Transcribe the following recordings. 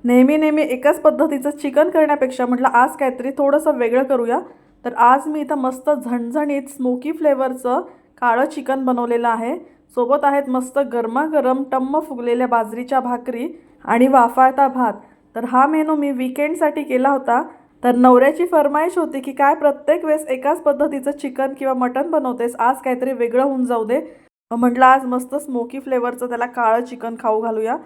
नेहमी नेहमी एकाच पद्धतीचं चिकन करण्यापेक्षा म्हटलं आज काहीतरी थोडंसं वेगळं करूया. तर आज मी इथं मस्त झणझणीत स्मोकी फ्लेवरचं काळं चिकन बनवलेलं आहे. सोबत आहेत मस्त गरमागरम टम्म फुगलेल्या बाजरीच्या भाकरी आणि वाफाळता भात. तर हा मेनू मी वीकेंडसाठी केला होता. तर नवऱ्याची फरमाईश होती की काय प्रत्येक वेळेस एकाच पद्धतीचं चिकन किंवा मटण बनवतेस, आज काहीतरी वेगळं होऊन जाऊ दे. म्हटलं आज मस्त स्मोकी फ्लेवरचं त्याला काळं चिकन खाऊ घालूया.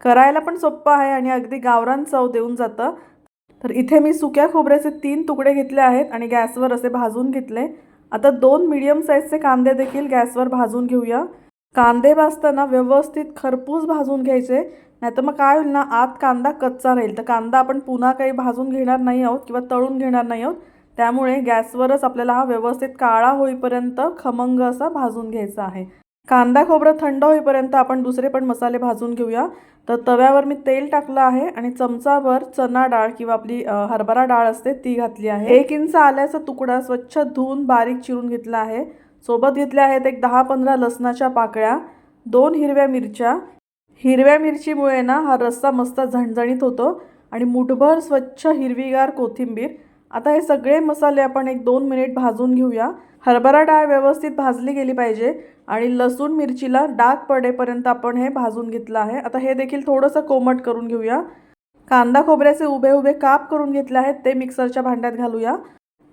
करायला पण सोपं आहे आणि अगदी गावरान चव देऊन जातं. तर इथे मी सुक्या खोबऱ्याचे 3 तुकडे घेतले आहेत आणि गॅसवर असे भाजून घेतले. आता 2 मीडियम साईजचे कांदे देखील गॅसवर भाजून घेऊया. कांदे भाजताना व्यवस्थित खरपूस भाजून घ्यायचे, नाहीतर मग काय होईल ना, आत कांदा कच्चा राहील. तर कांदा आपण पुन्हा काही भाजून घेणार नाही आहोत किंवा तळून घेणार नाही आहोत. त्यामुळे गॅसवरच आपल्याला हा व्यवस्थित काळा होईपर्यंत खमंग असा भाजून घ्यायचा आहे. कांदा खोबरं थंड होईपर्यंत आपण दुसरे पण मसाले भाजून घेऊया. तर तव्यावर मी तेल टाकलं आहे आणि चमचाभर चना डाळ किंवा आपली हरभरा डाळ असते ती घातली आहे. 1 इंच आल्याचा तुकडा स्वच्छ धुवून बारीक चिरून घेतला आहे. सोबत घेतल्या आहेत एक 10-15 लसणाच्या पाकळ्या, 2 हिरव्या मिरच्या. हिरव्या मिरचीमुळे ना हा रस्सा मस्त झणझणीत होतो. आणि मुठभर स्वच्छ हिरवीगार कोथिंबीर. आता हे सगळे मसाले आपण 1-2 मिनिट भाजून घेऊया. हरभरा डाळ व्यवस्थित भाजली गेली पाहिजे आणि लसूण मिरचीला डाग पडेपर्यंत आपण हे भाजून घेतलं आहे. आता हे देखील थोडंसं कोमट करून घेऊया. कांदा खोबऱ्याचे उभे उभे काप करून घेतले आहेत ते मिक्सरच्या भांड्यात घालूया.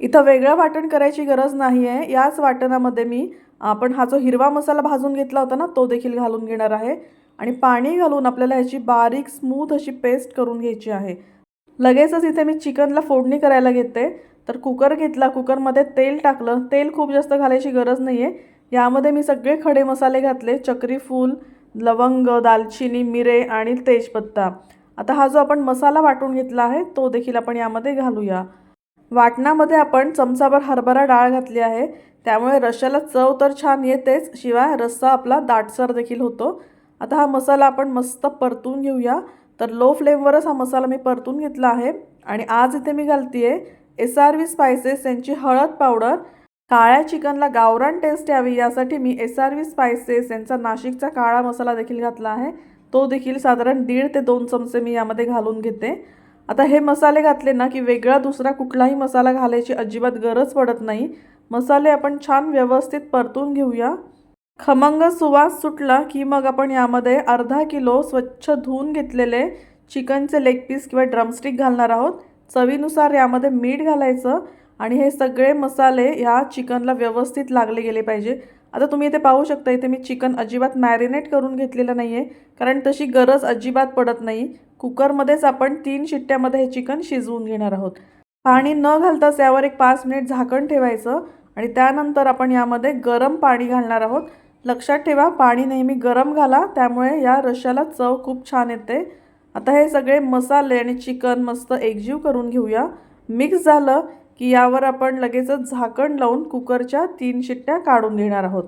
इथं वेगळं वाटण करायची गरज नाही आहे. याच वाटणामध्ये मी आपण हा जो हिरवा मसाला भाजून घेतला होता ना, तो देखील घालून घेणार आहे आणि पाणी घालून आपल्याला ह्याची बारीक स्मूथ अशी पेस्ट करून घ्यायची आहे. लगेचच इथे मी चिकनला फोडणी करायला घेते. तर कुकर घेतला, कुकरमध्ये तेल टाकलं. तेल खूप जास्त घालायची गरज नाही आहे. यामध्ये मी सगळे खडे मसाले घातले, चक्री फूल, लवंग, दालचिनी, मिरे आणि तेजपत्ता. आता हा जो आपण मसाला वाटून घेतला आहे तो देखील आपण यामध्ये घालूया. वाटणामध्ये आपण चमचाभर हरभरा डाळ घातली आहे, त्यामुळे रश्श्याला चव तर छान येतेच, शिवाय रस्सा आपला दाटसर देखील होतो. आता हा मसाला आपण मस्त परतून घेऊया. तर लो फ्लेमवरच हा मसाला मी परतून घेतला आहे. आणि आज इथे मी घालते SRV स्पायसेस यांची हळद पावडर. काळ्या चिकनला गावरान टेस्ट यावी यासाठी मी SRV स्पायसेस यांचा नाशिकचा काळा मसाला देखील घातला आहे. तो देखील साधारण 1.5 ते 2 चमचे मी यामध्ये घालून घेते. आता हे मसाले घातले ना की वेगळा दुसरा कुठलाही मसाला घालायची अजिबात गरज पडत नाही. मसाले आपण छान व्यवस्थित परतून घेऊया. खमंग सुवास सुटला की मग आपण यामध्ये अर्धा किलो स्वच्छ धुवून घेतलेले चिकनचे लेग पीस किंवा ड्रमस्टिक घालणार आहोत. चवीनुसार यामध्ये मीठ घालायचं आणि हे सगळे मसाले ह्या चिकनला व्यवस्थित लागले गेले पाहिजे. आता तुम्ही इथे पाहू शकता, इथे मी चिकन अजिबात मॅरिनेट करून घेतलेलं नाही आहे, कारण तशी गरज अजिबात पडत नाही. कुकरमध्येच आपण 3 शिट्ट्यामध्ये हे चिकन शिजवून घेणार आहोत. पाणी न घालताच यावर एक 5 मिनिट झाकण ठेवायचं आणि त्यानंतर आपण यामध्ये गरम पाणी घालणार आहोत. लक्षात ठेवा, पाणी नेहमी गरम घाला, त्यामुळे या रश्श्याला चव खूप छान येते. आता हे सगळे मसाले आणि चिकन मस्त एकजीव करून घेऊया. मिक्स झालं की यावर आपण लगेचच झाकण लावून कुकरच्या 3 शिट्ट्या काढून घेणार आहोत.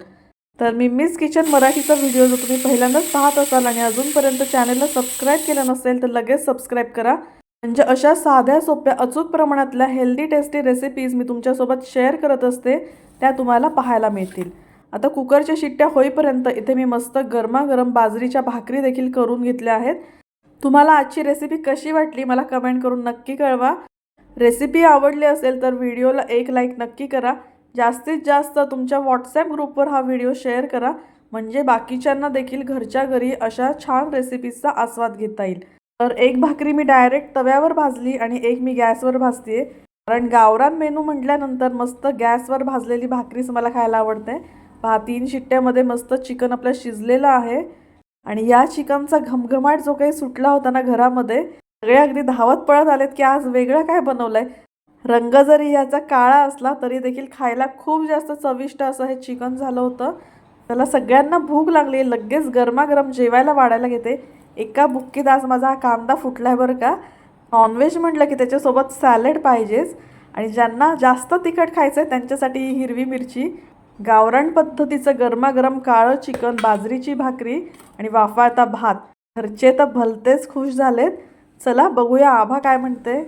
तर मी मिस किचन मराठीचा व्हिडिओ जर तुम्ही पहिल्यांदाच पाहत असाल आणि अजूनपर्यंत चॅनलला सबस्क्राईब केलं नसेल तर लगेच सबस्क्राईब करा. म्हणजे अशा साध्या सोप्या अचूक प्रमाणातल्या हेल्दी टेस्टी रेसिपीज मी तुमच्यासोबत शेअर करत असते, त्या तुम्हाला पाहायला मिळतील. आता कुकरच्या शिट्ट्या होईपर्यंत इथे मी मस्त गरमागरम बाजरीच्या भाकरी देखील करून घेतल्या आहेत. तुम्हाला आजची रेसिपी कशी वाटली मला कमेंट करून नक्की कळवा. रेसिपी आवडली असेल तर व्हिडिओला एक लाईक नक्की करा. जास्तीत जास्त तुमच्या व्हॉट्सॲप ग्रुपवर हा व्हिडिओ शेअर करा, म्हणजे बाकीच्यांना देखील घरच्या घरी अशा छान रेसिपीजचा आस्वाद घेता येईल. तर एक भाकरी मी डायरेक्ट तव्यावर भाजली आणि एक मी गॅसवर भाजते, कारण गावरान मेनू म्हटल्यानंतर मस्त गॅसवर भाजलेली भाकरीच मला खायला आवडते. पहा, 3 शिट्ट्यामध्ये मस्त चिकन आपलं शिजलेलं आहे. आणि या चिकनचा घमघमाट जो काही सुटला होता ना घरामध्ये, सगळे अगदी धावत पळत आलेत की आज वेगळं काय बनवलंय. रंग जरी याचा काळा असला तरी देखील खायला खूप जास्त चविष्ट असं हे चिकन झालं होतं. त्याला सगळ्यांना भूक लागली, लगेच गरमागरम जेवायला वाढायला घेते. एका बुक्कीत आज माझा हा कांदा फुटलाय बरं का. नॉनव्हेज म्हटलं की त्याच्यासोबत सॅलड पाहिजेच. आणि ज्यांना जास्त तिखट खायचं आहे त्यांच्यासाठी ही हिरवी मिरची, गावरान पद्धतीचं गरमागरम काळं चिकन, बाजरीची भाकरी आणि वाफाळता भात. घरचे तर भलतेच खुश झालेत. चला बघूया आभा काय म्हणते.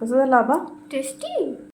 कसं झालं आभा? टेस्टी.